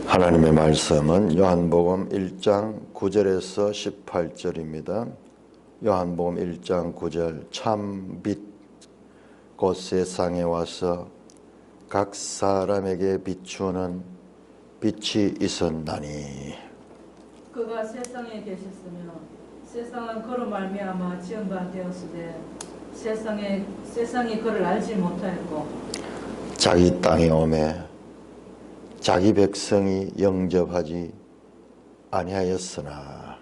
하나님의 말씀은 요한복음 1장 9절에서 18절입니다. 요한복음 1장 9절 참 빛 곧 세상에 와서 각 사람에게 비추는 빛이 있었나니 그가 세상에 계셨으며 세상은 그로 말미암아 지은 바 되었으되 세상이 그를 알지 못하였고 자기 땅에 오매 자기 백성이 영접하지 아니하였으나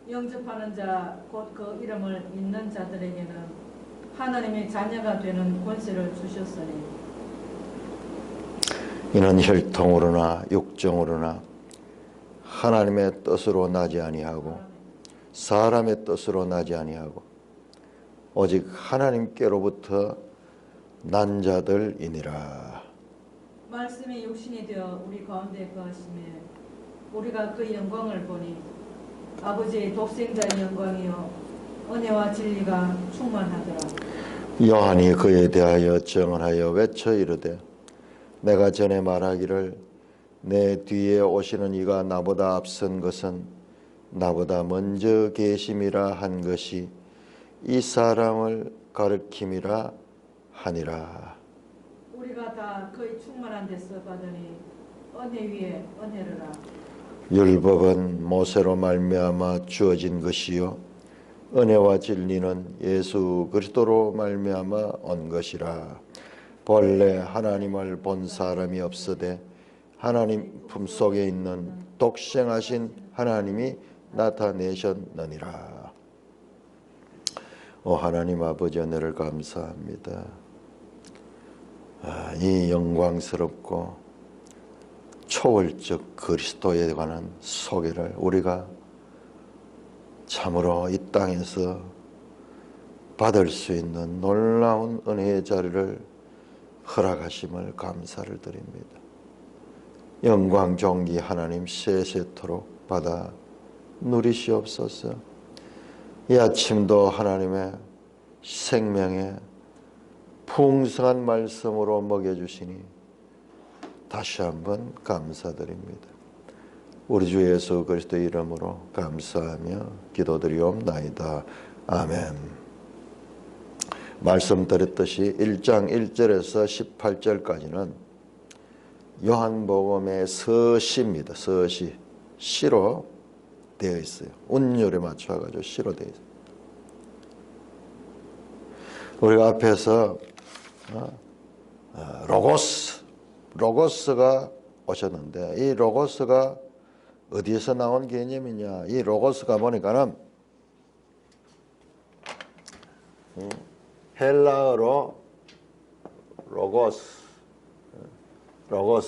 영접하는 자 곧 그 이름을 믿는 자들에게는 하나님의 자녀가 되는 권세를 주셨으니 이는 혈통으로나 육정으로나 하나님의 뜻으로 나지 아니하고 사람의 뜻으로 나지 아니하고 오직 하나님께로부터 난 자들이니라. 말씀이 육신이 되어 우리 가운데 거하심에 우리가 그 영광을 보니 아버지의 독생자의 영광이요 은혜와 진리가 충만하더라. 요한이 그에 대하여 증언하여 외쳐 이르되 내가 전에 말하기를 내 뒤에 오시는 이가 나보다 앞선 것은 나보다 먼저 계심이라 한 것이 이 사람을 가르킴이라 하니라. 우리가 다 그의 충만한 데서 받으니 은혜 위에 은혜를. 율법은 모세로 말미암아 주어진 것이요 은혜와 진리는 예수 그리스도로 말미암아 온 것이라. 본래 하나님을 본 사람이 없으되 하나님 품속에 있는 독생하신 하나님이 나타내셨느니라. 오 하나님 아버지 은혜를 감사합니다. 이 영광스럽고 초월적 그리스도에 관한 소개를 우리가 참으로 이 땅에서 받을 수 있는 놀라운 은혜의 자리를 허락하심을 감사를 드립니다. 영광 존귀 하나님 세세토록 받아 누리시옵소서. 이 아침도 하나님의 생명의 풍성한 말씀으로 먹여주시니 다시 한번 감사드립니다. 우리 주 예수 그리스도의 이름으로 감사하며 기도드리옵나이다. 아멘. 말씀드렸듯이 1장 1절에서 18절까지는 요한복음의 서시입니다. 서시. 시로 되어 있어요. 운율에 맞춰가지고 시로 되어 있어요. 우리가 앞에서 로고스가 오셨는데 이 로고스가 어디에서 나온 개념이냐? 이 로고스가 보니까는 헬라어로 로고스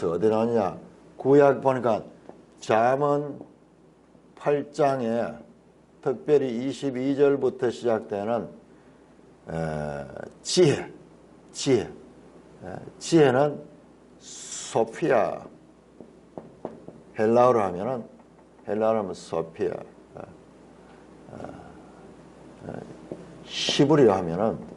어디 나오냐? 구약 보니까 잠언 8장에 특별히 22절부터 시작되는 지혜는 소피아, 헬라어로 하면 소피아, 히브리어 하면은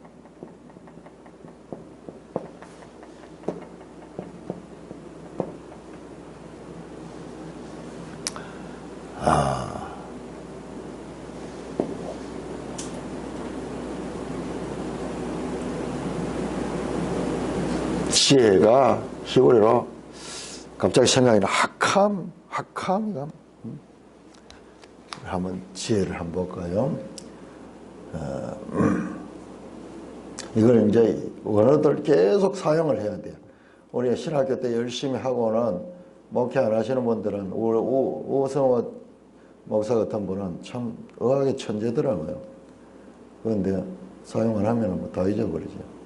지혜가 히브리어로 갑자기 생각이 나. 학함이가 한번 지혜를 한번 볼까요? 이걸 이제 원어들 계속 사용을 해야 돼요. 우리 신학교 때 열심히 하고는 목회 안 하시는 분들은 우성호 목사 같은 분은 참 의학의 천재더라고요. 그런데 사용을 하면 뭐 다 잊어버리죠.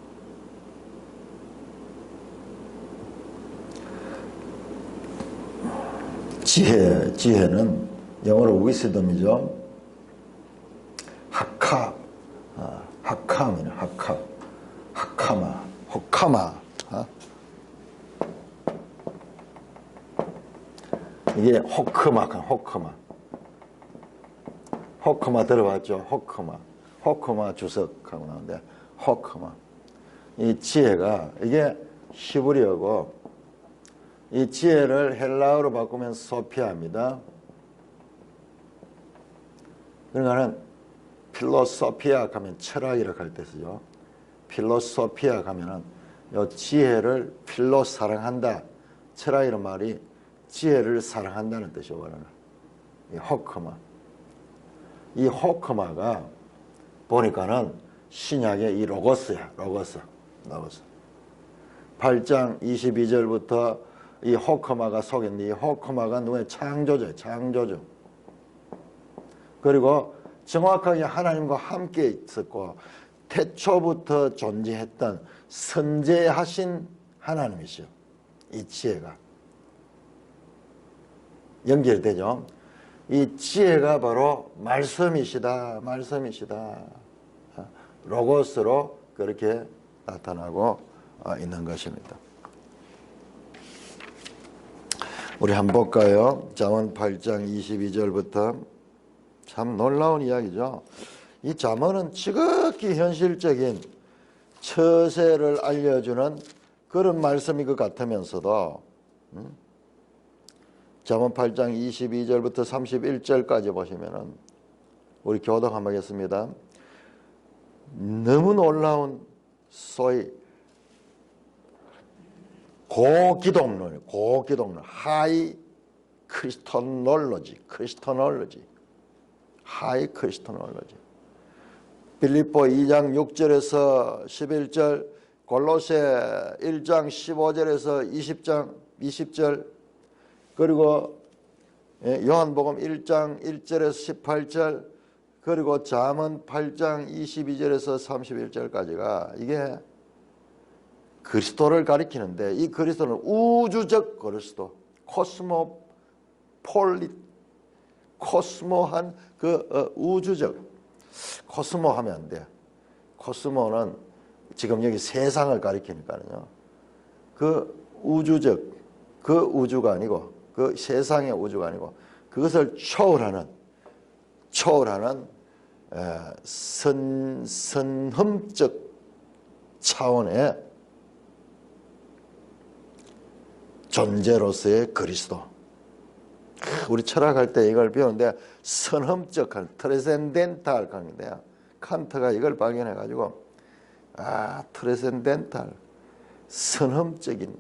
지혜는 영어로 위스덤이죠. 호카마. 이게 호크마 들어봤죠? 호크마 주석하고 나오는데 호크마. 이 지혜가 이게 히브리어고 이 지혜를 헬라어로 바꾸면 소피아입니다. 그러니까는 필로소피아 하면 철학이라고 할 때 쓰죠. 필로소피아 하면은 요 지혜를 필로 사랑한다. 철학이라는 말이 지혜를 사랑한다는 뜻이요. 이 호크마. 이 호크마가 보니까는 신약의 이 로고스야. 로고스. 8장 22절부터 이 호크마가 속인데 이 호크마가 누구의 창조죠. 창조죠. 그리고 정확하게 하나님과 함께 있었고 태초부터 존재했던 선재하신 하나님이시오. 이 지혜가 연결되죠. 이 지혜가 바로 말씀이시다. 말씀이시다. 로고스로 그렇게 나타나고 있는 것입니다. 우리 한번 볼까요? 잠언 8장 22절부터 참 놀라운 이야기죠. 이 잠언은 지극히 현실적인 처세를 알려주는 그런 말씀인 것 같으면서도 잠언 8장 22절부터 31절까지 보시면은 우리 교독 한번 하겠습니다. 너무 놀라운 소위 고기독론, 하이 크리스토놀로지, 하이 크리스토놀로지. 빌립보 2장 6절에서 11절, 골로새 1장 15절에서 20절, 그리고 요한복음 1장 1절에서 18절, 그리고 잠언 8장 22절에서 31절까지가 이게 그리스도를 가리키는데, 이 그리스도는 우주적 그리스도, 코스모한 그 우주적, 코스모 하면 안 돼. 코스모는 지금 여기 세상을 가리키니까요. 그 우주적, 그 우주가 아니고, 그 세상의 우주가 아니고, 그것을 초월하는 선흠적 차원의 존재로서의 그리스도. 우리 철학할 때 이걸 배우는데 선흠적한 트랜센덴탈 강인데요. 칸트가 이걸 발견해 가지고 트랜센덴탈 선흠적인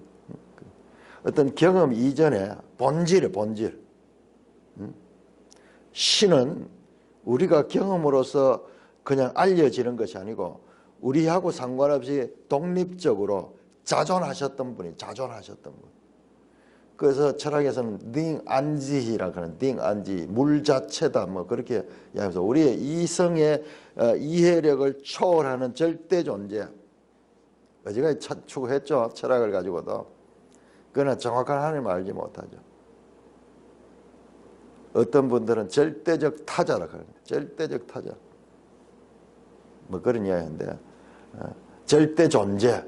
어떤 경험 이전에 본질. 신은 우리가 경험으로서 그냥 알려지는 것이 아니고 우리하고 상관없이 독립적으로 자존하셨던 분. 그래서 철학에서는 딩안지히라고 하는 딩안지, 물 자체다 뭐 그렇게 이야기해서 우리의 이성의 이해력을 초월하는 절대 존재. 어제가 추구했죠. 철학을 가지고도. 그러나 정확한 하나님을 알지 못하죠. 어떤 분들은 절대적 타자라고 합니다. 절대적 타자. 뭐 그런 이야기인데 절대 존재.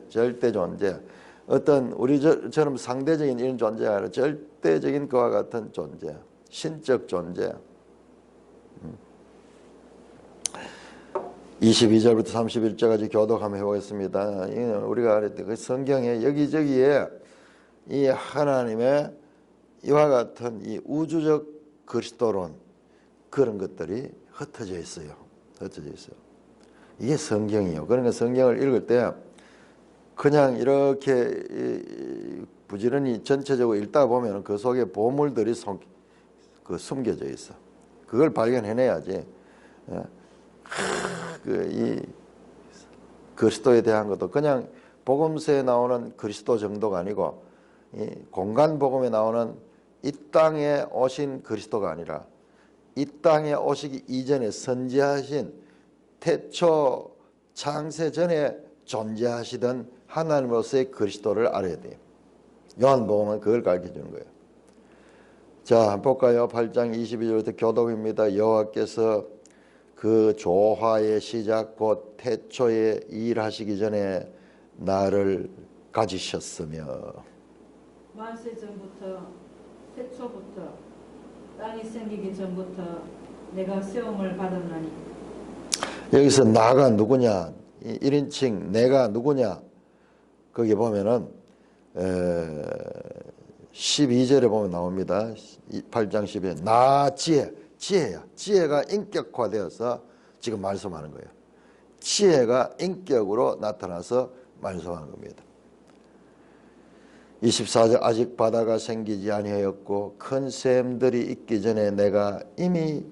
어떤 우리처럼 상대적인 이런 존재가 아니라 절대적인 그와 같은 존재, 신적 존재. 22절부터 31절까지 교독 한번 해보겠습니다. 우리가 그 성경에 여기저기에 이 하나님의 이와 같은 이 우주적 그리스도론 그런 것들이 흩어져 있어요. 이게 성경이에요. 그러니까 성경을 읽을 때 그냥 이렇게 부지런히 전체적으로 읽다 보면 그 속에 보물들이 숨겨져 있어. 그걸 발견해내야지. 이 그리스도에 대한 것도 그냥 복음서에 나오는 그리스도 정도가 아니고 이 공간 복음에 나오는 이 땅에 오신 그리스도가 아니라 이 땅에 오시기 이전에 선지하신 태초 창세 전에 존재하시던 하나님으로서의 그리스도를 알아야 돼요. 요한복음은 그걸 가르쳐주는 거예요. 자, 한번 볼까요? 8장 22절부터 교독입니다. 여호와께서 그 조화의 시작 곧 태초에 일하시기 전에 나를 가지셨으며 만세 전부터 태초부터 땅이 생기기 전부터 내가 세움을 받았나니. 여기서 나가 누구냐? 1인칭 내가 누구냐? 거기 보면은 12절에 보면 나옵니다. 8장 12절. 나 지혜야. 지혜가 인격화되어서 지금 말씀하는 거예요. 지혜가 인격으로 나타나서 말씀하는 겁니다. 24절 아직 바다가 생기지 아니하였고 큰 샘들이 있기 전에 내가 이미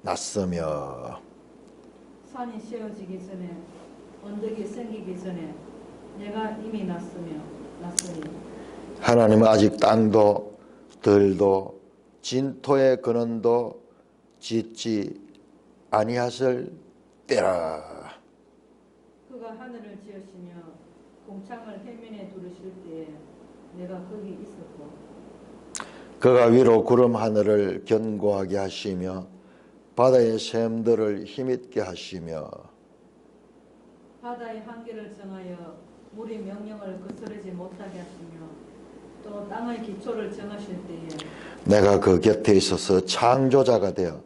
났으며 산이 세워지기 전에 언덕이 생기기 전에 내가 이미 났으니 하나님은 아직 땅도 들도 진토의 근원도 짓지 아니하실 때라. 그가 하늘을 지으시며 공창을 해면에 두르실 때에 내가 거기 있었고 그가 위로 구름 하늘을 견고하게 하시며 바다의 샘들을 힘있게 하시며 바다의 한계를 정하여 물이 명령을 거스르지 못하게 하시며 또 땅의 기초를 정하실 때에 내가 그 곁에 있어서 창조자가 되어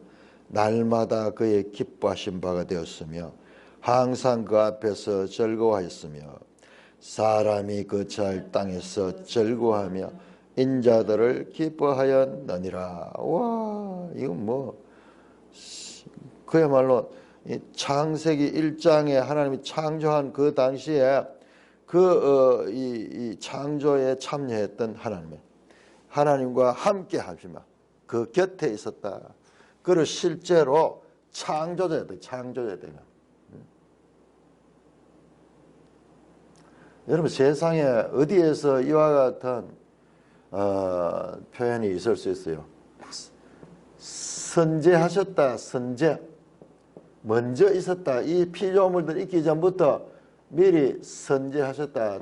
날마다 그의 기뻐하신 바가 되었으며 항상 그 앞에서 즐거워하였으며 사람이 거처할 땅에서 즐거워하며 인자들을 기뻐하였느니라. 와, 이건 뭐 그야말로 창세기 1장에 하나님이 창조한 그 당시에 이 창조에 참여했던 하나님과 함께 하시며 그 곁에 있었다. 그를 실제로 창조자야 돼. 여러분 세상에 어디에서 이와 같은 표현이 있을 수 있어요? 선재하셨다. 선재. 먼저 있었다. 이 피조물들 있기 전부터 미리 선재하셨다.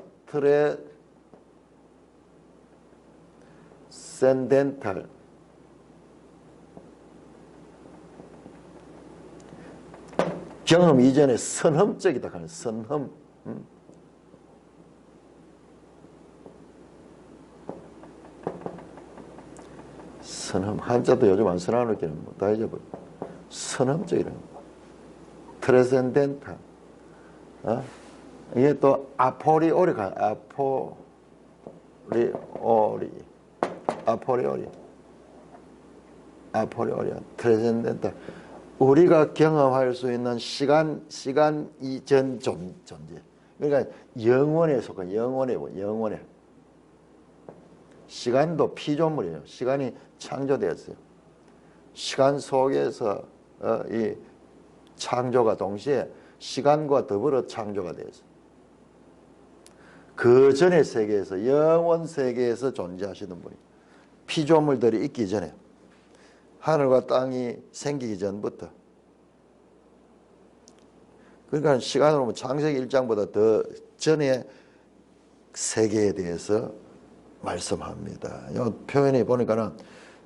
트랜센덴탈. 경험 이전에 선험적이다. 선험. 선험. 한자도 요즘 안 쓰나는 게는 다 잊어버려. 선험적이라는 거. 트랜센덴탈. 이게 또 아포리오리가 아포리오리 트랜센덴탈. 우리가 경험할 수 있는 시간 이전 존재. 그러니까 영원에 속한 영원에. 시간도 피조물이에요. 시간이 창조되었어요. 시간 속에서 이 창조가 동시에 시간과 더불어 창조가 되었어요. 그 전의 세계에서 영원 세계에서 존재하시는 분이 피조물들이 있기 전에 하늘과 땅이 생기기 전부터. 그러니까 시간으로 보면 창세기 1장보다 더 전의 세계에 대해서 말씀합니다. 이 표현이 보니까는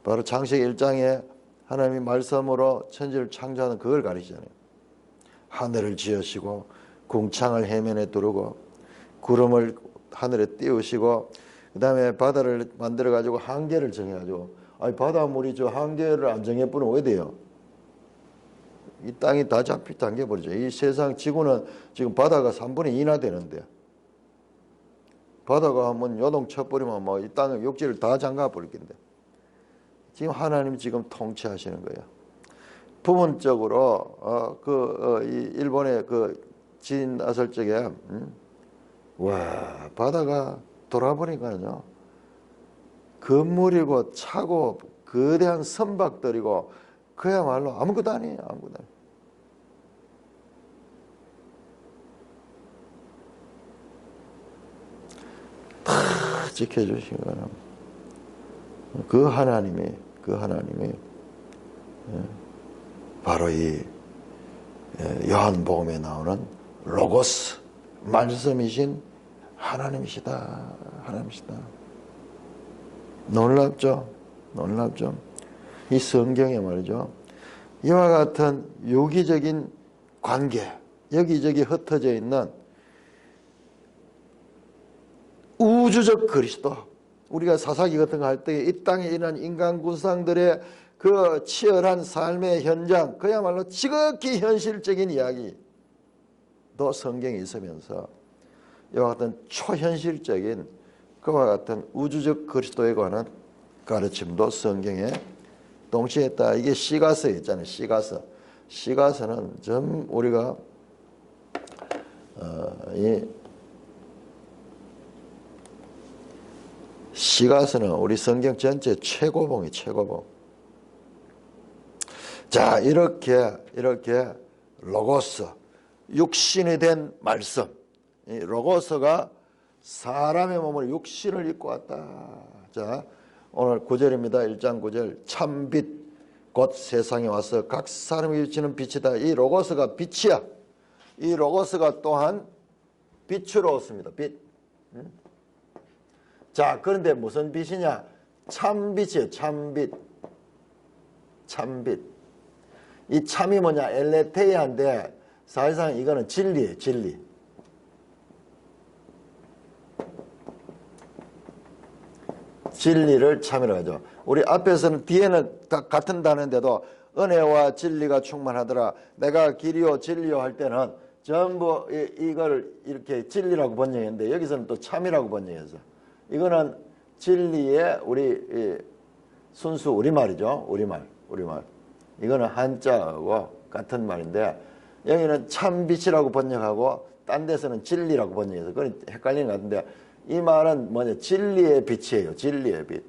바로 창세기 1장에 하나님이 말씀으로 천지를 창조하는 그걸 가리키잖아요. 하늘을 지으시고 궁창을 해면에 두르고 구름을 하늘에 띄우시고 그 다음에 바다를 만들어 가지고 한계를 정해 가지고 바닷물이 저 한계를 안 정해 뿌면 왜 돼요? 이 땅이 다 잠겨버리죠. 이 세상 지구는 지금 바다가 3분의 2나 되는데 바다가 한번 요동 쳐버리면 뭐 이 땅의 육지를 다 잠가버릴 텐데 지금 하나님이 지금 통치하시는 거예요. 부분적으로 이 일본의 그 지진 났을 적에 와 바다가 돌아보니까요 건물이고 차고 거대한 선박들이고 그야말로 아무것도 아니에요. 아무것도 아니에요. 다 지켜주신 거는 그 하나님이 바로 이 요한복음에 나오는 로고스 말씀이신 하나님이시다. 놀랍죠? 이 성경에 말이죠. 이와 같은 유기적인 관계, 여기저기 흩어져 있는 우주적 그리스도, 우리가 사사기 같은 거 할 때 이 땅에 있는 인간 구상들의 그 치열한 삶의 현장, 그야말로 지극히 현실적인 이야기도 성경에 있으면서 이와 같은 초현실적인 그와 같은 우주적 그리스도에 관한 가르침도 성경에 동시에 있다. 이게 시가서 있잖아요. 시가서. 시가서는 전 우리가 이 시가서는 우리 성경 전체 최고봉이 최고봉. 자, 이렇게 로고스, 육신이 된 말씀, 이 로고스가 사람의 몸을 육신을 입고 왔다. 자, 오늘 9절입니다. 1장 9절. 참빛 곧 세상에 와서 각 사람이 비치는 빛이다. 이 로고스가 빛이야. 이 로고스가 또한 빛으로 왔습니다. 빛. 자, 그런데 무슨 빛이냐? 참빛이에요. 참빛. 참빛. 이 참이 뭐냐? 엘레테이아인데 사실상 이거는 진리예요. 진리. 진리를 참이라고 하죠. 우리 앞에서는 뒤에는 다 같은 단어인데도 은혜와 진리가 충만하더라. 내가 길이요 진리요 할 때는 전부 이걸 이렇게 진리라고 번역했는데 여기서는 또 참이라고 번역해서 이거는 진리의 우리 순수 우리말이죠. 우리말. 이거는 한자와 같은 말인데 여기는 참빛이라고 번역하고 딴 데서는 진리라고 번역해서 그건 헷갈리는 것 같은데 이 말은 뭐냐? 진리의 빛이에요. 진리의 빛.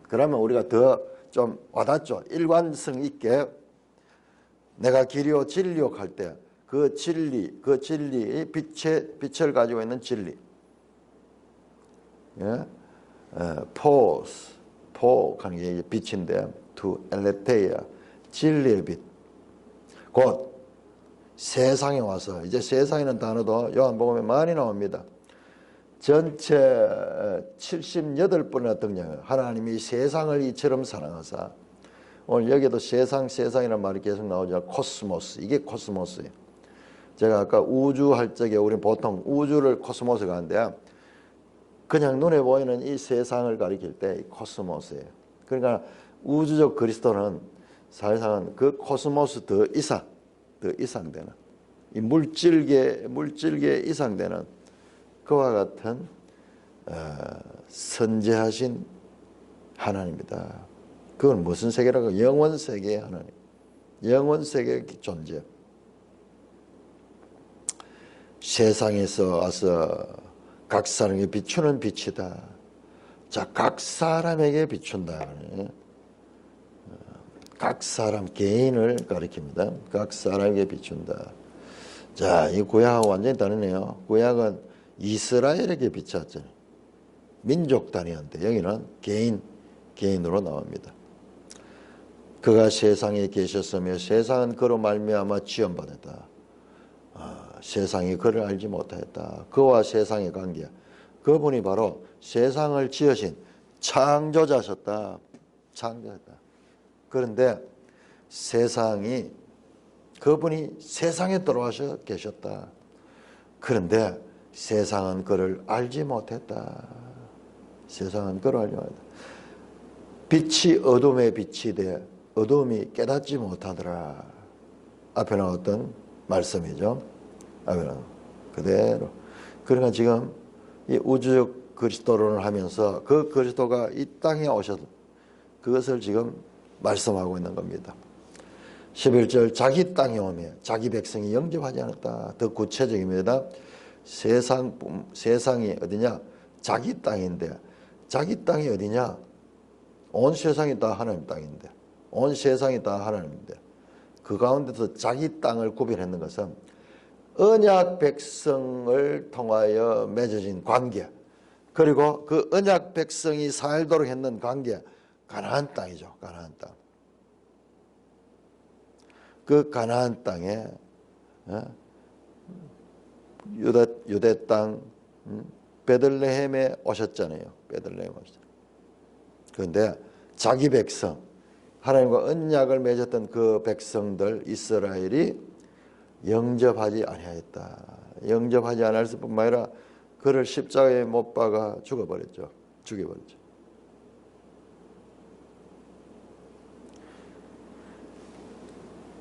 그러면 우리가 더 좀 와닿죠. 일관성 있게 내가 길이요 진리요 할 때 그 진리, 빛을 가지고 있는 진리. 예? 포 하는 게 빛인데 to 엘레테이아 진리의 빛. 곧 세상에 와서 이제 세상이라는 단어도 요한복음에 많이 나옵니다. 전체 78번이나 등장해요. 하나님이 세상을 이처럼 사랑하사. 오늘 여기도 세상이라는 말이 계속 나오죠. 코스모스. 이게 코스모스예요. 제가 아까 우주 할 적에 우리 보통 우주를 코스모스가 하는데 그냥 눈에 보이는 이 세상을 가리킬 때 코스모스예요. 그러니까 우주적 그리스도는 사실상은 그 코스모스 더 이상되는 이 물질계 이상되는 그와 같은 선재하신 하나님이다. 그건 무슨 세계라고? 영원 세계의 하나님, 영원 세계의 존재. 세상에서 와서 각 사람에게 비추는 빛이다. 자, 각 사람에게 비춘다. 각 사람 개인을 가리킵니다. 각 사람에게 비춘다. 자, 이 구약하고 완전히 다르네요. 구약은 이스라엘에게 비쳤잖아요. 민족 단위한테 여기는 개인으로 나옵니다. 그가 세상에 계셨으며 세상은 그로 말미암아 지원받았다. 세상이 그를 알지 못하였다. 그와 세상의 관계. 그분이 바로 세상을 지으신 창조자셨다. 창조했다. 그런데 그분이 세상에 들어와서 계셨다. 그런데 세상은 그를 알지 못했다. 세상은 그를 알지 못했다. 빛이 어둠의 빛이 돼 어둠이 깨닫지 못하더라. 앞에 나왔던 말씀이죠. 앞에 그대로. 그러니까 지금 이 우주적 그리스도론을 하면서 그 그리스도가 이 땅에 오셔서 그것을 지금 말씀하고 있는 겁니다. 11절 자기 땅에 오며 자기 백성이 영접하지 않았다. 더 구체적입니다. 세상이 어디냐? 자기 땅인데 자기 땅이 어디냐? 온 세상이 다 하나님 땅인데 온 세상이 다 하나님인데 그 가운데서 자기 땅을 구별했는 것은 언약 백성을 통하여 맺어진 관계 그리고 그 언약 백성이 살도록 했는 관계 가나안 땅이죠. 가나안 땅. 그 가나안 땅에 유대 땅 베들레헴에 오셨잖아요. 베들레헴 오셨잖아요. 그런데 자기 백성 하나님과 언약을 맺었던 그 백성들 이스라엘이 영접하지 아니하였다. 영접하지 않았을 뿐만 아니라 그를 십자가에 못 박아 죽여버렸죠.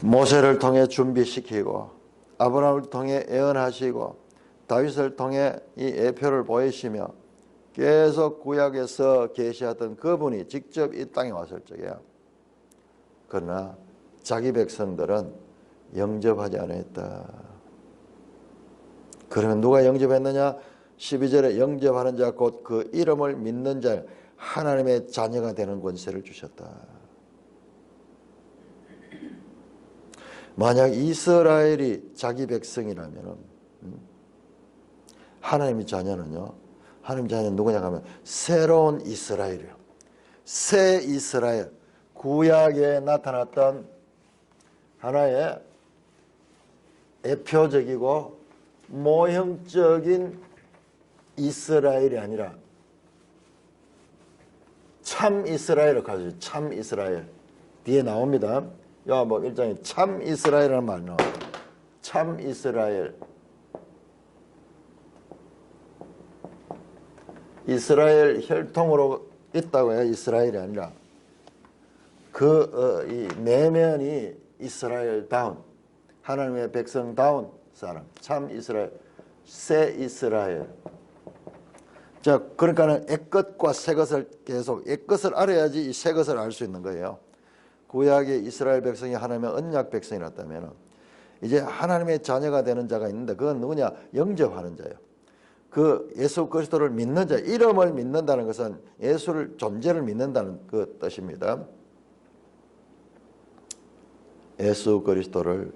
모세를 통해 준비시키고 아브라함을 통해 예언하시고 다윗을 통해 이 예표를 보이시며 계속 구약에서 계시하던 그분이 직접 이 땅에 왔을 적이야. 그러나 자기 백성들은 영접하지 않았다. 그러면 누가 영접했느냐? 12절에 영접하는 자 곧 그 이름을 믿는 자 하나님의 자녀가 되는 권세를 주셨다. 만약 이스라엘이 자기 백성이라면 하나님의 자녀는요. 하나님 자녀는 누구냐 하면 새로운 이스라엘이요. 새 이스라엘. 구약에 나타났던 하나의 대표적이고 모형적인 이스라엘이 아니라 참 이스라엘을 가지고 참 이스라엘 뒤에 나옵니다. 요한복음 1장에 참 이스라엘이라는 말 나와요. 참 이스라엘. 이스라엘 혈통으로 있다고 해요. 이스라엘이 아니라 이 내면이 이스라엘다운 하나님의 백성다운 사람 참 이스라엘 새 이스라엘. 자, 그러니까는 옛것과 새것을 계속 옛것을 알아야지 이 새것을 알 수 있는 거예요. 구약의 이스라엘 백성이 하나님의 언약 백성이었다면 이제 하나님의 자녀가 되는 자가 있는데 그건 누구냐? 영접하는 자예요. 그 예수 그리스도를 믿는 자, 이름을 믿는다는 것은 예수를 존재를 믿는다는 그 뜻입니다. 예수 그리스도를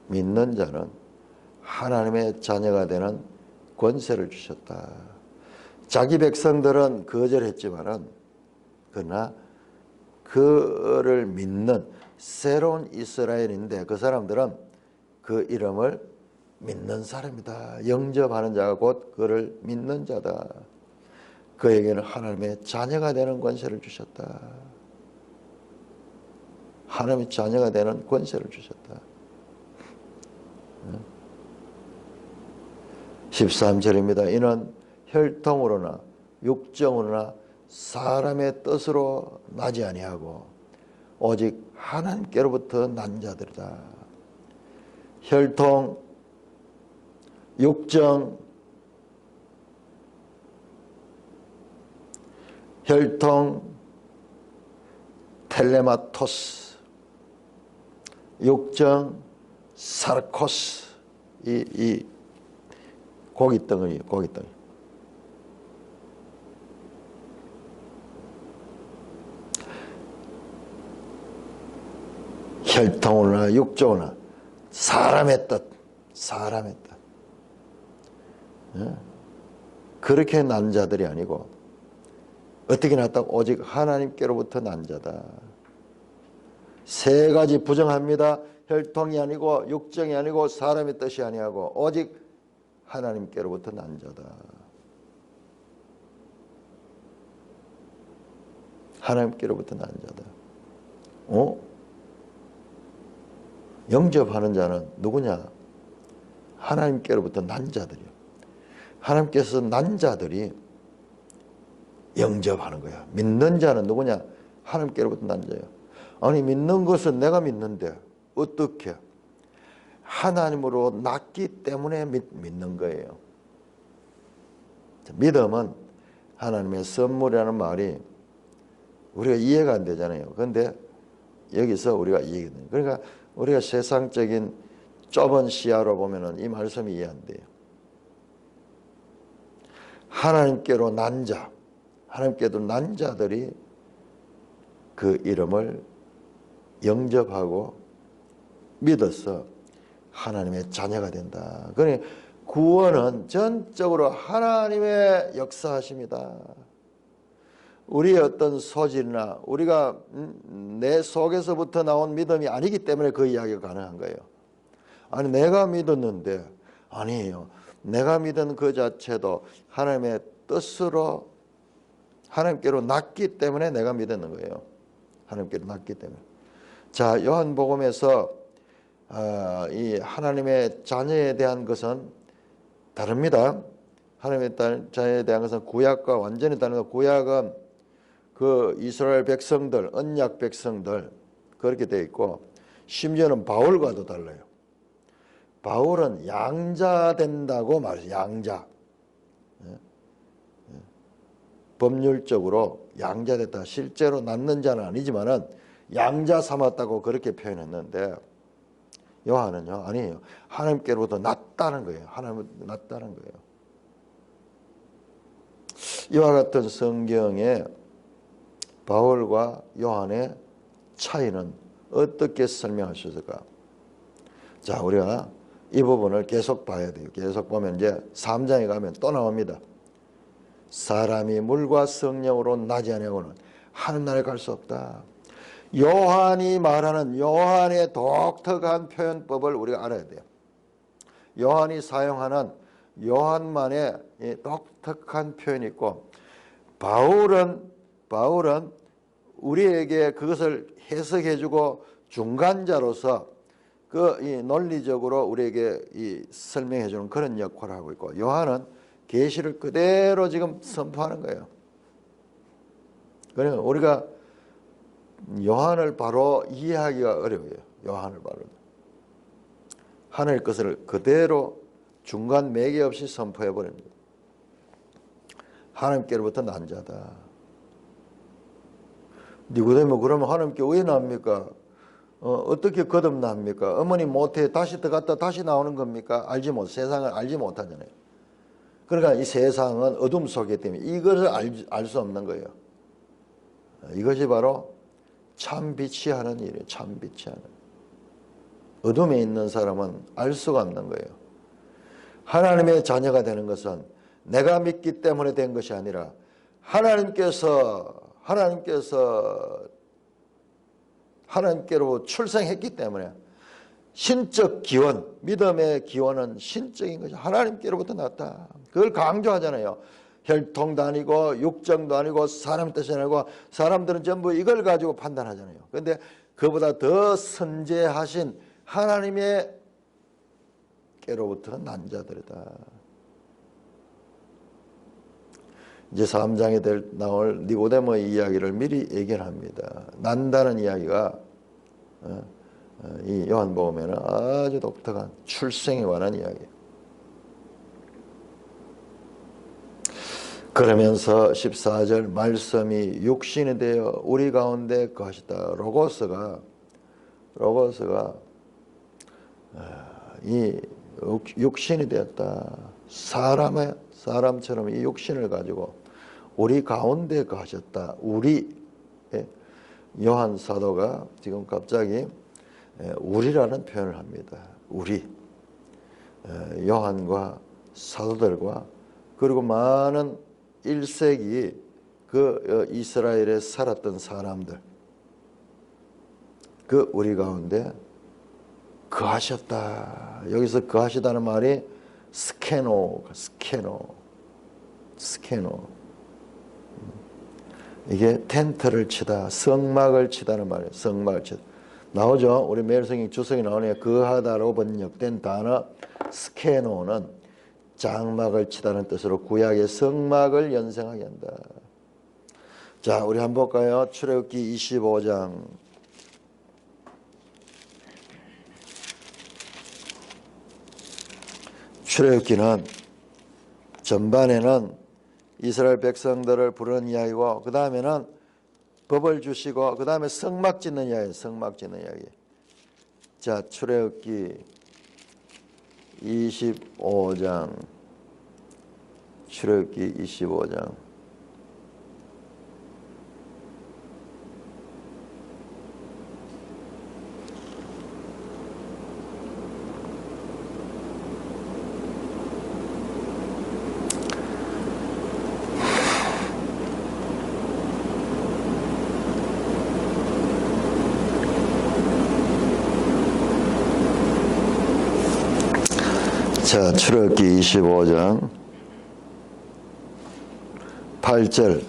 믿는 자는 하나님의 자녀가 되는 권세를 주셨다. 자기 백성들은 거절했지만은 그러나 그를 믿는 새로운 이스라엘인데 그 사람들은 그 이름을 믿는 사람이다. 영접하는 자가 곧 그를 믿는 자다. 그에게는 하나님의 자녀가 되는 권세를 주셨다. 하나님의 자녀가 되는 권세를 주셨다. 13절입니다. 이는 혈통으로나 육정으로나 사람의 뜻으로 나지 아니하고 오직 하나님께로부터 난 자들이다. 혈통, 육정, 혈통, 텔레마토스, 육정, 사르코스, 이 고깃덩어리. 혈통으로나 육정으로나 사람의 뜻. 그렇게 난 자들이 아니고 어떻게 났다? 오직 하나님께로부터 난 자다. 세 가지 부정합니다. 혈통이 아니고 육정이 아니고 사람의 뜻이 아니하고 오직 하나님께로부터 난 자다. 하나님께로부터 난 자다. 영접하는 자는 누구냐? 하나님께로부터 난 자들이요. 하나님께서 난 자들이 영접하는 거야. 믿는 자는 누구냐? 하나님께로부터 난 자예요. 아니 믿는 것은 내가 믿는데 어떻게? 하나님으로 낳기 때문에 믿는 거예요. 믿음은 하나님의 선물이라는 말이 우리가 이해가 안 되잖아요. 그런데 여기서 우리가 이해가 돼요. 그러니까 우리가 세상적인 좁은 시야로 보면은 이 말씀이 이해 안 돼요. 하나님께로 난 자, 하나님께도 난 자들이 그 이름을 영접하고 믿어서 하나님의 자녀가 된다. 그러니 구원은 전적으로 하나님의 역사하십니다. 우리의 어떤 소질이나 우리가 내 속에서부터 나온 믿음이 아니기 때문에 그 이야기가 가능한 거예요. 아니 내가 믿었는데 아니에요. 내가 믿은 그 자체도 하나님의 뜻으로 하나님께로 낳기 때문에 내가 믿었는 거예요. 하나님께로 낳기 때문에. 자, 요한복음에서 이 하나님의 자녀에 대한 것은 다릅니다. 하나님의 자녀에 대한 것은 구약과 완전히 다른 거. 구약은 그 이스라엘 백성들, 언약 백성들 그렇게 되어 있고 심지어는 바울과도 달라요. 바울은 양자 된다고 말해요. 양자. 법률적으로 양자됐다. 실제로 낳는 자는 아니지만은 양자 삼았다고 그렇게 표현했는데 요한은요, 아니에요. 하나님께로부터 낳았다는 거예요. 하나님은 낳았다는 거예요. 이와 같은 성경의 바울과 요한의 차이는 어떻게 설명하셨을까? 자, 우리가 이 부분을 계속 봐야 돼요. 계속 보면 이제 3장에 가면 또 나옵니다. 사람이 물과 성령으로 나지 아니하고는 하늘 나라에 갈 수 없다. 요한이 말하는 요한의 독특한 표현법을 우리가 알아야 돼요. 요한이 사용하는 요한만의 독특한 표현이 있고 바울은 우리에게 그것을 해석해주고 중간자로서 이 논리적으로 우리에게 설명해주는 그런 역할을 하고 있고 요한은 계시를 그대로 지금 선포하는 거예요. 그러니까 우리가 요한을 바로 이해하기가 어려워요. 요한을 바로 하늘 것을 그대로 중간 매개 없이 선포해 버립니다. 하나님께로부터 난 자다. 니고데모 그러면 하나님께 왜 납니까? 어떻게 거듭납니까? 어머니 모태에 다시 들어갔다 다시 나오는 겁니까? 세상을 알지 못하잖아요. 그러니까 이 세상은 어둠 속에 때문에 이것을 알 수 없는 거예요. 이것이 바로 참 빛이 하는 일이에요. 참 빛이 하는. 어둠에 있는 사람은 알 수가 없는 거예요. 하나님의 자녀가 되는 것은 내가 믿기 때문에 된 것이 아니라 하나님께로 출생했기 때문에 신적 기원, 믿음의 기원은 신적인 것이 하나님께로부터 났다. 그걸 강조하잖아요. 혈통도 아니고 육정도 아니고 사람 뜻이 아니고 사람들은 전부 이걸 가지고 판단하잖아요. 그런데 그보다 더 선재하신 하나님의 깨로부터 난 자들이다. 이제 3장에 나올 니고데모의 이야기를 미리 예견합니다. 난다는 이야기가 이 요한복음에는 아주 독특한 출생에 관한 이야기예요. 그러면서 14절 말씀이 육신이 되어 우리 가운데 거하시다. 로고스가 이 육신이 되었다. 사람처럼 이 육신을 가지고 우리 가운데 거하셨다. 요한 사도가 지금 갑자기 우리라는 표현을 합니다. 우리 요한과 사도들과 그리고 많은 1세기 그 이스라엘에 살았던 사람들 그 우리 가운데 거하셨다. 여기서 거하시다는 말이 스케노. 이게 텐트를 치다, 성막을 치다는 말이에요. 성막을 치다. 나오죠. 우리 매일성경 주석이 나오네요. 거하다로 번역된 단어 스케노는 장막을 치다는 뜻으로 구약의 성막을 연상하게 한다. 자, 우리 한번 볼까요? 출애굽기 25장. 출애굽기는 전반에는 이스라엘 백성들을 부르는 이야기고 그 다음에는 법을 주시고 그 다음에 성막 짓는 이야기. 자, 출애굽기 25장. 출애굽기 25장. 자, 출애굽기 25장 8절.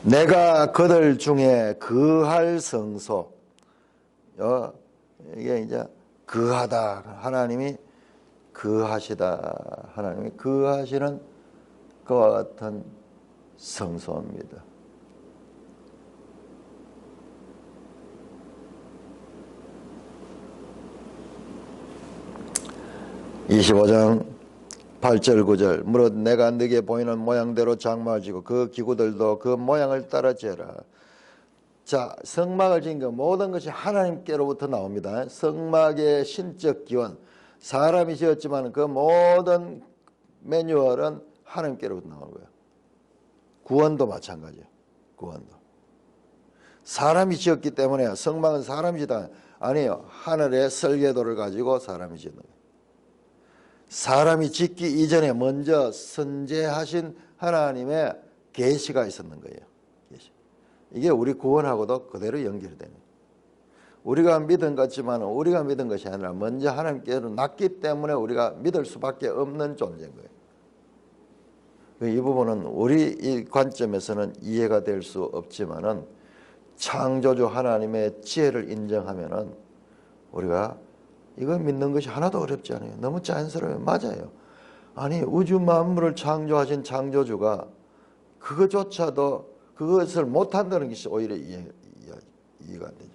내가 그들 중에 거할 성소. 이게 이제 거하다. 하나님이 거하시다. 하나님이 거하시는 그와 같은 성소입니다. (25장 8절 9절 무릇 내가 네게 보이는 모양대로 장막을 지고 그 기구들도 그 모양을 따라 지어라. 자, 성막을 지은 거 모든 것이 하나님께로부터 나옵니다. 성막의 신적 기원, 사람이 지었지만 그 모든 매뉴얼은 하나님께로부터 나오는 거예요. 구원도 마찬가지예요. 구원도. 사람이 지었기 때문에 성막은 사람이 지다. 아니에요. 하늘의 설계도를 가지고 사람이 지는 거예요. 사람이 짓기 이전에 먼저 선재하신 하나님의 계시가 있었는 거예요. 계시. 이게 우리 구원하고도 그대로 연결되는 거예요. 우리가 믿은 같지만 우리가 믿은 것이 아니라 먼저 하나님께로 났기 때문에 우리가 믿을 수밖에 없는 존재인 거예요. 이 부분은 우리 이 관점에서는 이해가 될 수 없지만은 창조주 하나님의 지혜를 인정하면은 우리가 이걸 믿는 것이 하나도 어렵지 않아요. 너무 자연스러워요. 맞아요. 아니 우주 만물을 창조하신 창조주가 그것조차도 그것을 못한다는 것이 오히려 이해가 안 되죠.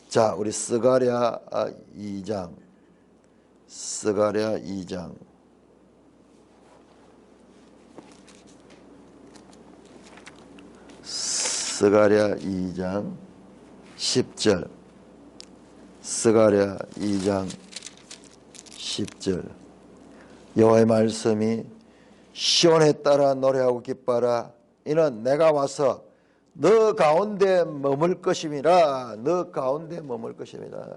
자, 우리 스가랴 2장 스가랴 2장 스가랴 2장 10절 스가랴 2장 10절 여호와의 말씀이 시온에 따라 노래하고 기뻐하라. 이는 내가 와서 너 가운데 머물 것임이라. 너 가운데 머물 것임이라.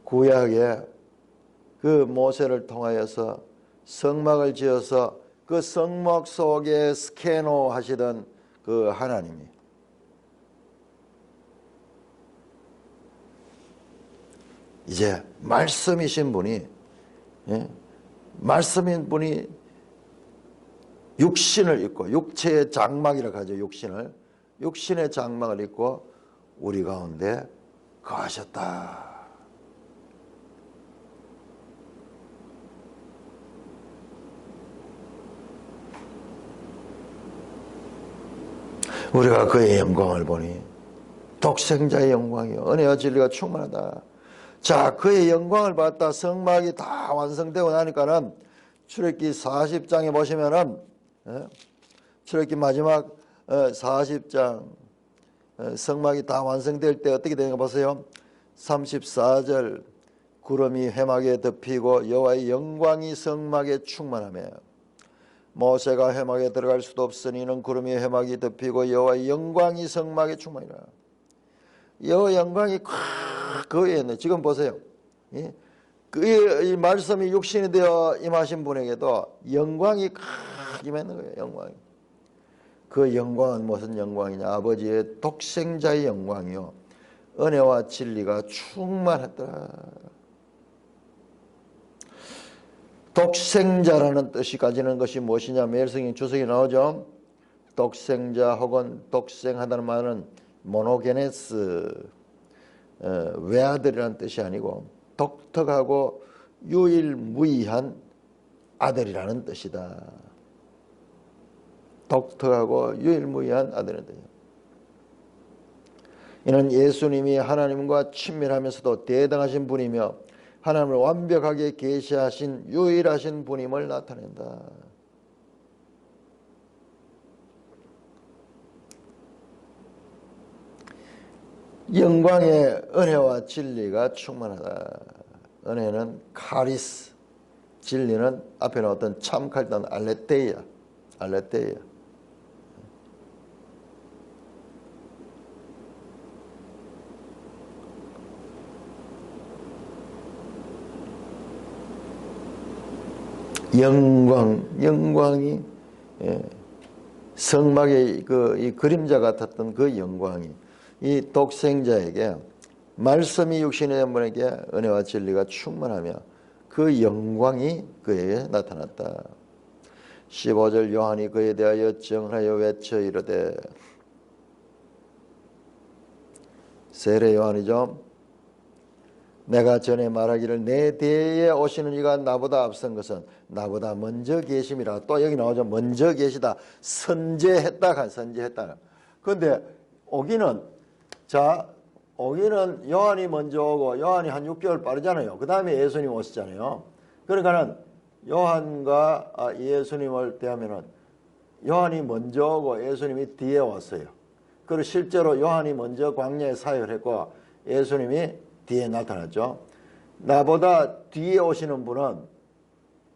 구약에 그 모세를 통하여서 성막을 지어서 그 성막 속에 스케노 하시던 그 하나님이 이제 말씀이신 분이 말씀인 분이 육신을 입고 육체의 장막이라고 하죠. 육신의 장막을 입고 우리 가운데 거하셨다. 우리가 그의 영광을 보니 독생자의 영광이요 은혜와 진리가 충만하다. 자, 그의 영광을 봤다. 성막이 다 완성되고 나니까는 출애굽기 40장에 보시면은 출애굽기 마지막 40장 성막이 다 완성될 때 어떻게 되는가 보세요. 34절 구름이 회막에 덮이고 여호와의 영광이 성막에 충만하며 모세가 회막에 들어갈 수도 없으니 이는 구름이 회막이 덮이고 여호와의 영광이 성막에 충만이라. 여호와의 영광이 그 위에 있네. 지금 보세요. 이 말씀이 육신이 되어 임하신 분에게도 영광이 임했는 거예요. 영광이. 그 영광은 무슨 영광이냐? 아버지의 독생자의 영광이요 은혜와 진리가 충만했더라. 독생자라는 뜻이 가지는 것이 무엇이냐? 매일성경 주석이 나오죠. 독생자 혹은 독생하다는 말은 모노게네스 외아들이라는 뜻이 아니고 독특하고 유일무이한 아들이라는 뜻이다. 독특하고 유일무이한 아들이라는 뜻이다. 이는 예수님이 하나님과 친밀하면서도 대등하신 분이며 하나님을 완벽하게 계시하신 유일하신 분임을 나타낸다. 영광의 은혜와 진리가 충만하다. 은혜는 카리스, 진리는 앞에 나왔던 참칼단 알레테이아. 영광이 성막의 이 그림자 같았던 그 영광이 이 독생자에게 말씀이 육신이 된 분에게 은혜와 진리가 충만하며 그 영광이 그에게 나타났다. 15절 요한이 그에 대하여 정하여 외쳐 이르되 세례 요한이죠. 내가 전에 말하기를 내 뒤에 오시는 이가 나보다 앞선 것은 나보다 먼저 계심이라. 또 여기 나오죠. 먼저 계시다. 선제했다. 그런데 오기는 자 오기는 요한이 먼저 오고 요한이 한 6개월 빠르잖아요. 그 다음에 예수님 오시잖아요. 그러니까는 요한과 예수님을 대하면은 요한이 먼저 오고 예수님이 뒤에 왔어요. 그리고 실제로 요한이 먼저 광야에 사역을 했고 예수님이 뒤에 나타났죠. 나보다 뒤에 오시는 분은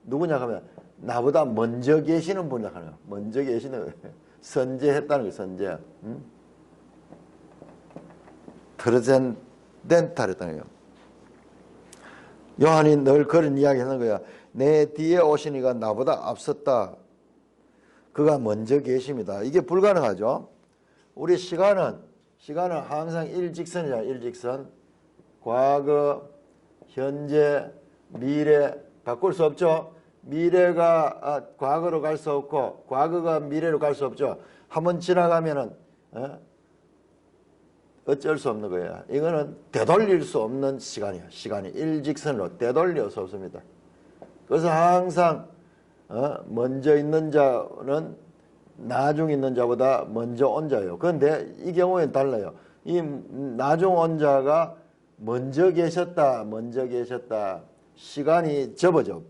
누구냐 하면 나보다 먼저 계시는 분이라 하는 먼저 계시는 선제했다는 거 선제. 트랜센덴탈했다는 거예요. 요한이 늘 그런 이야기 하는 거야. 내 뒤에 오시니가 나보다 앞섰다. 그가 먼저 계십니다. 이게 불가능하죠. 우리 시간은 항상 일직선이잖아요. 일직선. 과거, 현재, 미래 바꿀 수 없죠. 미래가 과거로 갈 수 없고 과거가 미래로 갈 수 없죠. 한번 지나가면은 어쩔 수 없는 거예요. 이거는 되돌릴 수 없는 시간이에요. 시간이 일직선으로 되돌릴 수 없습니다. 그래서 항상 먼저 있는 자는 나중 있는 자보다 먼저 온 자예요. 그런데 이 경우에는 달라요. 이 나중 온 자가 먼저 계셨다. 시간이 접어져.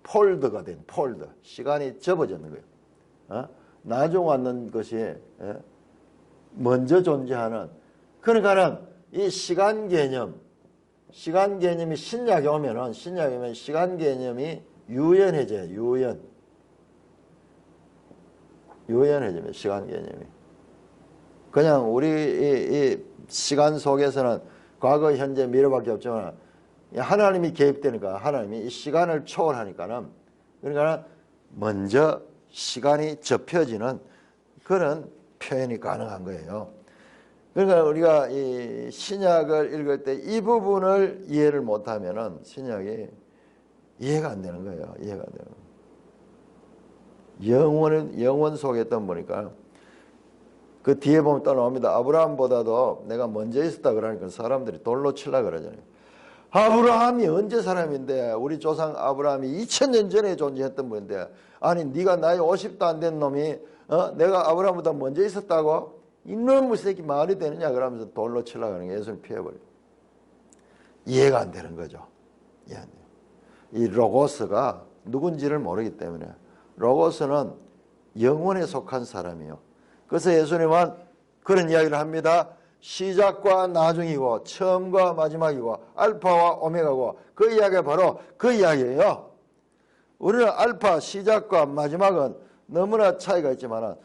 폴드가 된 폴드. 시간이 접어지는 거예요. 나중 왔는 것이 먼저 존재하는. 그러니까는 이 시간 개념이 신약에 오면 시간 개념이 유연해져요. 유연해집니다. 시간 개념이. 그냥 우리 이 시간 속에서는 과거, 현재, 미래밖에 없지만 하나님이 개입되니까 하나님이 이 시간을 초월하니까는 그러니까 먼저 시간이 접혀지는 그런 표현이 가능한 거예요. 그러니까 우리가 이 신약을 읽을 때 이 부분을 이해를 못하면은 신약이 이해가 안 되는 거예요. 이해가 안 되는 거예요. 영원 속에 있던 보니까 그 뒤에 보면 또 나옵니다. 아브라함보다도 내가 먼저 있었다 그러니까 사람들이 돌로 치려고 그러잖아요. 아브라함이 언제 사람인데 우리 조상 아브라함이 2000년 전에 존재했던 분인데 아니 네가 나이 50도 안 된 놈이 내가 아브라함보다 먼저 있었다고? 이놈의 새끼 말이 되느냐 그러면서 돌로 치려고 하는 게 예수를 피해버려요. 이해가 안 되는 거죠. 이해 안 돼요. 이 로고스가 누군지를 모르기 때문에 로고스는 영혼에 속한 사람이에요. 그래서 예수님은 그런 이야기를 합니다. 시작과 나중이고 처음과 마지막이고 알파와 오메가고 그 이야기가 바로 그 이야기예요. 우리는 알파 시작과 마지막은 너무나 차이가 있지만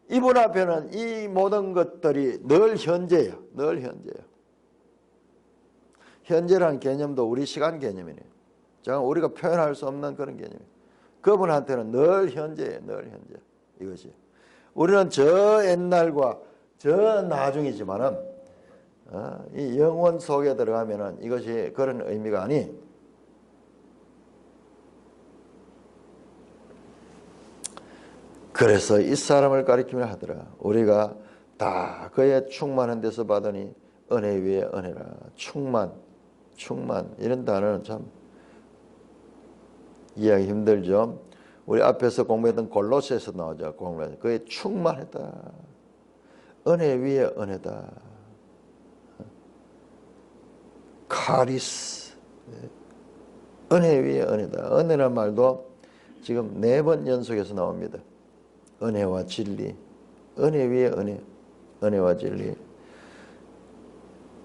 이분 앞에는 이 모든 것들이 늘 현재예요. 늘 현재예요. 현재라는 개념도 우리 시간 개념이네요. 자, 우리가 표현할 수 없는 그런 개념이에요. 그분한테는 늘 현재예요. 늘 현재. 이것이. 우리는 저 옛날과 저 나중이지만은 이 영원 속에 들어가면은 이것이 그런 의미가 아니. 그래서 이 사람을 가리키며 하더라. 우리가 다 그의 충만한 데서 받으니 은혜 위에 은혜라. 충만 이런 단어는 참 이해하기 힘들죠. 우리 앞에서 공부했던 골로새에서 나오죠. 그의 충만했다. 은혜 위에 은혜다. 카리스. 은혜 위에 은혜다. 은혜란 말도 지금 4번 연속해서 나옵니다. 은혜와 진리. 은혜 위에 은혜. 은혜와 진리.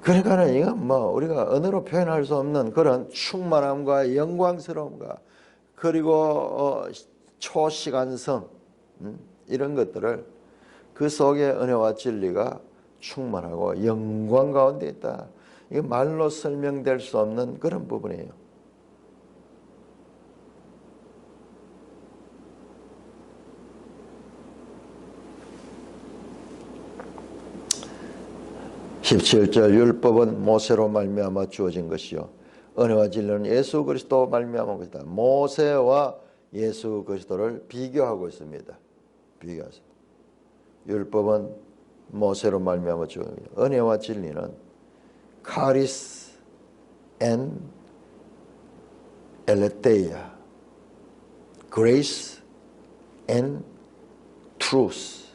그러니까는 이건 뭐 우리가 언어로 표현할 수 없는 그런 충만함과 영광스러움과 그리고 초시간성 이런 것들을 그 속에 은혜와 진리가 충만하고 영광 가운데 있다. 이게 말로 설명될 수 없는 그런 부분이에요. (17절) 율법은 모세로 말미암아 주어진 것이요 은혜와 진리는 예수 그리스도 말미암은 것이다. 모세와 예수 그리스도를 비교하고 있습니다. 비교해서 율법은 모세로 말미암아 주어진 것이요 은혜와 진리는 카리스 앤 엘레테이아 그레이스 앤 트루스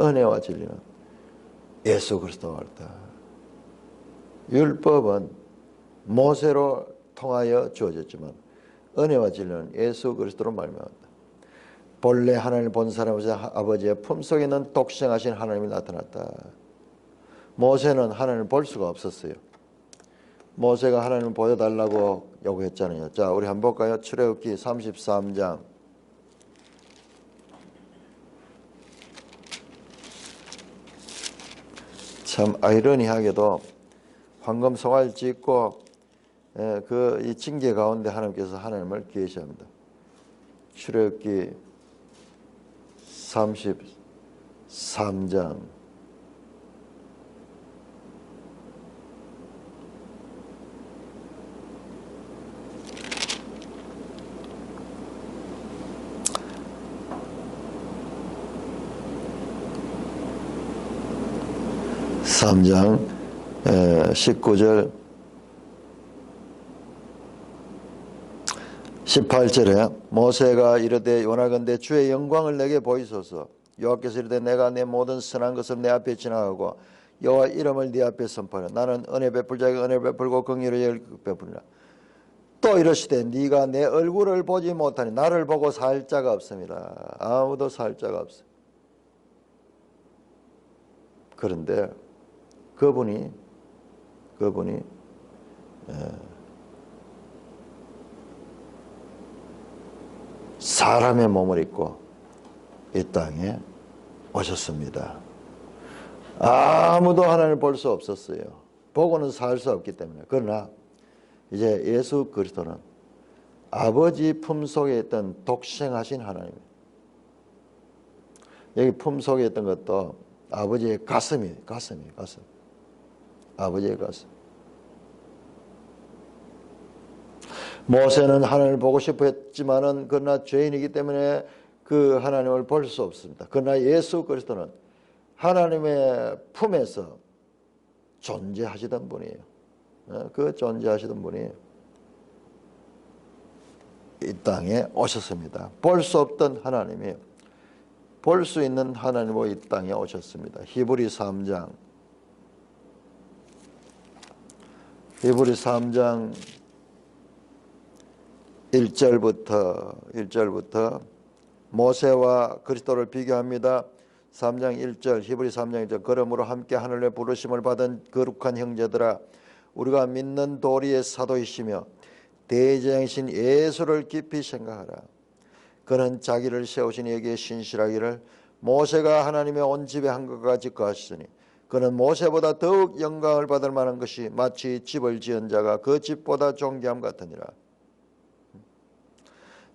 은혜와 진리는 예수 그리스도가 왔다. 율법은 모세로 통하여 주어졌지만 은혜와 진리는 예수 그리스도로 말미암았다. 본래 하나님을 본 사람으로서 아버지의 품속에 있는 독생하신 하나님이 나타났다. 모세는 하나님을 볼 수가 없었어요. 모세가 하나님을 보여달라고 요구했잖아요. 자, 우리 한번 볼까요? 출애굽기 33장. 참 아이러니하게도 황금 송아지를 짓고 이 징계 가운데 하나님께서 하나님을 계시합니다. 출애굽기 33장 19절 18절에 모세가 이르되 원하건대 주의 영광을 내게 보이소서. 여호와께서 이르되 내가 내 모든 선한 것을 내 앞에 지나가고 여호와 이름을 네 앞에 선포하라. 나는 은혜 베풀 자에게 은혜 베풀고 긍휼을 베풀리라. 또 이르시되 네가 내 얼굴을 보지 못하니 나를 보고 살 자가 없습니다. 아무도 살 자가 없어. 그런데 그분이 사람의 몸을 입고 이 땅에 오셨습니다. 아무도 하나님을 볼 수 없었어요. 보고는 살 수 없기 때문에. 그러나 이제 예수 그리스도는 아버지 품속에 있던 독생하신 하나님. 여기 품속에 있던 것도 아버지의 가슴이에요. 가슴. 아버지의 가슴. 모세는 하나님을 보고 싶어 했지만은 그러나 죄인이기 때문에 그 하나님을 볼 수 없습니다. 그러나 예수 그리스도는 하나님의 품에서 존재하시던 분이에요. 그 존재하시던 분이 이 땅에 오셨습니다. 볼 수 없던 하나님이 볼 수 있는 하나님으로 이 땅에 오셨습니다. 히브리 3장 1절부터 모세와 그리스도를 비교합니다. 3장 1절 히브리 3장 1절 그러므로 함께 하늘의 부르심을 받은 거룩한 형제들아 우리가 믿는 도리의 사도이시며 대제장이신 예수를 깊이 생각하라. 그는 자기를 세우신 이에게 신실하기를 모세가 하나님의 온 집에 한 것과 같이 거하시니 그는 모세보다 더욱 영광을 받을 만한 것이 마치 집을 지은 자가 그 집보다 존귀함 같으니라.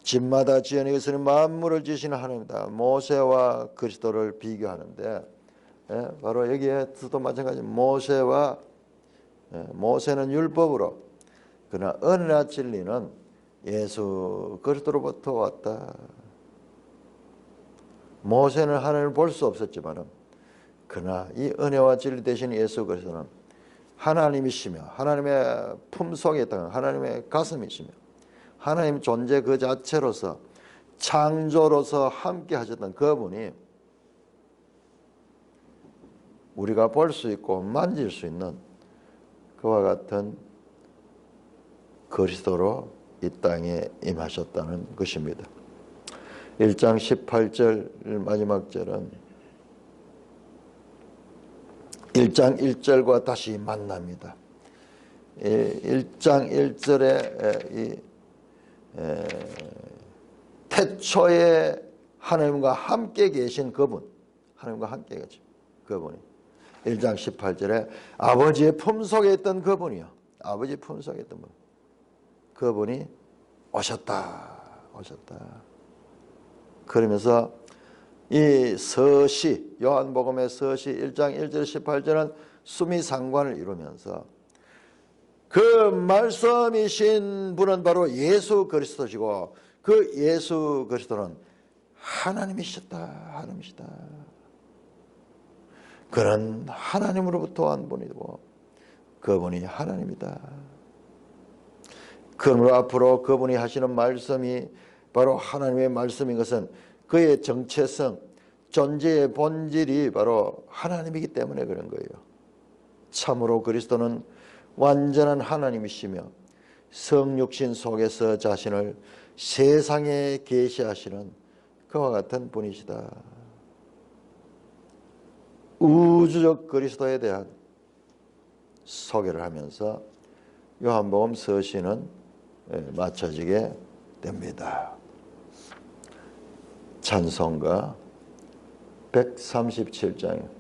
집마다 지은 이것은 만물을 지으시는 하나님이다. 모세와 그리스도를 비교하는데 바로 여기에서도 마찬가지 모세는 율법으로 그러나 은혜와 진리는 예수 그리스도로부터 왔다. 모세는 하나님을 볼 수 없었지만 그러나 이 은혜와 진리 대신 예수 그리스도는 하나님이시며 하나님의 품속에 있다는 하나님의 가슴이시며 하나님 존재 그 자체로서 창조로서 함께 하셨던 그분이 우리가 볼 수 있고 만질 수 있는 그와 같은 그리스도로 이 땅에 임하셨다는 것입니다. 1장 18절 마지막 절은 1장 1절과 다시 만납니다. 1장 1절에 태초에 하나님과 함께 계신 그분, 하나님과 함께 계신 그분이 1장 18절에 아버지의 품속에 있던 그분이요. 아버지 품속에 있던 분. 그분이 오셨다. 그러면서 이 서시, 요한복음의 서시 1장 1절 18절은 수미상관을 이루면서 그 말씀이신 분은 바로 예수 그리스도시고 그 예수 그리스도는 하나님이시다. 그는 하나님으로부터 온 분이고 그분이 하나님이다. 그러므로 앞으로 그분이 하시는 말씀이 바로 하나님의 말씀인 것은 그의 정체성, 존재의 본질이 바로 하나님이기 때문에 그런 거예요. 참으로 그리스도는 완전한 하나님이시며 성육신 속에서 자신을 세상에 계시하시는 그와 같은 분이시다. 우주적 그리스도에 대한 소개를 하면서 요한복음 서신은 마쳐지게 됩니다. 찬송가 137장